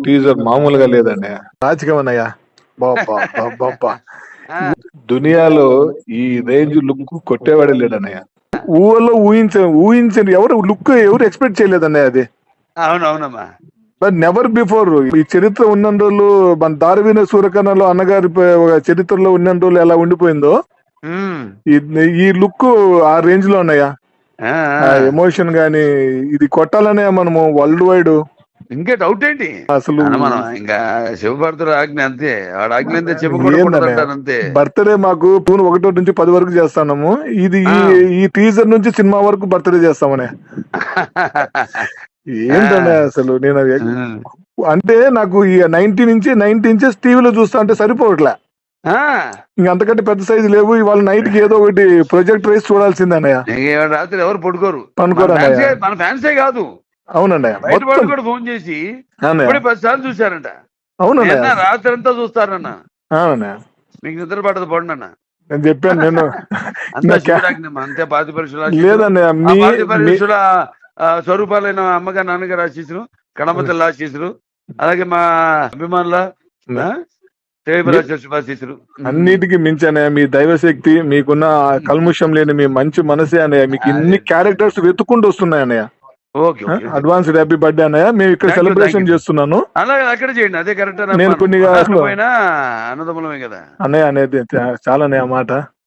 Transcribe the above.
Teaser మామూలుగా లేదండి. రాజకీయం అన్నయ్య బాబా దునియాలో ఈ రేంజ్ లుక్ కొట్టేవాడే లేడన్నయ్య. ఊహలో ఊహించండి, ఎవరు ఎక్స్పెక్ట్ చేయలేదన్నయ్య అది. అవునవునమ్మా. బట్ నెవర్ బిఫోర్ ఈ చరిత్ర ఉన్న రోజులు మన దారవీన సూర్యకర్ణలో అన్నగారి చరిత్రలో ఉన్న రోజులు ఎలా ఉండిపోయిందో ఈ లుక్ ఆ రేంజ్ లో ఉన్నాయా. ఎమోషన్ గాని ఇది కొట్టాలనే మనము వరల్డ్ వైడ్. ఇంకా డౌట్ ఏంటి అసలు మనం ఇంకా శివభారతుడు ఆజ్ఞ అంతే, వాడు ఆజ్ఞ అంతే చెప్పకూడదు అంతే. బర్త్డే మాకు జూన్ 1 నుంచి 10 వరకు చేస్తాము. ఇది ఈ టీజర్ నుంచి సినిమా వరకు బర్త్డే చేస్తామనే. ఏంటనే అసలు నేను అంటే నాకు ఈ 90 ఇంచెస్ టీవీలో చూస్తా అంటే సరిపోవట్లే. ఇంకా అంతకంటే పెద్ద సైజు లేవు. ఇవాళ నైట్ కి ఏదో ఒకటి ప్రొజెక్ట్ రేస్ చూడాల్సిందే అన్నయ్య. రాత్రి ఎవరు పడుకోరు, మన ఫ్యాన్సే కాదు. అవునండి, బయట వాళ్ళు కూడా ఫోన్ చేసి 10 సార్లు చూసారంట. అవునన్నా రాత్రి అంతా చూస్తారన్న. అవునా, మీకు నిద్ర పడదు పడండి అన్న. నేను చెప్పాను. నేను అంతే 5 పరీక్షలు లేదన్నయ్య, 5 పరీక్షల స్వరూపాలైన అమ్మగారు నాన్నగారు ఆశీస్సులు, గణపతుల ఆశీస్సులు, అలాగే మా అభిమానుల శుభాశీస్సులు. అన్నిటికీ మించనే మీ దైవశక్తి, మీకున్న కల్ముషం లేని మీ మంచి మనసే అన్నయ్య. మీకు ఇన్ని క్యారెక్టర్స్ వెతుక్కుంటూ వస్తున్నాయి అన్నయ్య. అడ్వాన్స్ హ్యాపీ బర్త్డే అన్నయ్య. మేము ఇక్కడ సెలబ్రేషన్ చేస్తున్నాను. అలాగే అక్కడ చేయండి, అదే కరెక్ట్. నేను కొన్ని అన్నదమ్ములమే కదా అన్నయ్య అనేది చాలా అన్నయ్య మాట.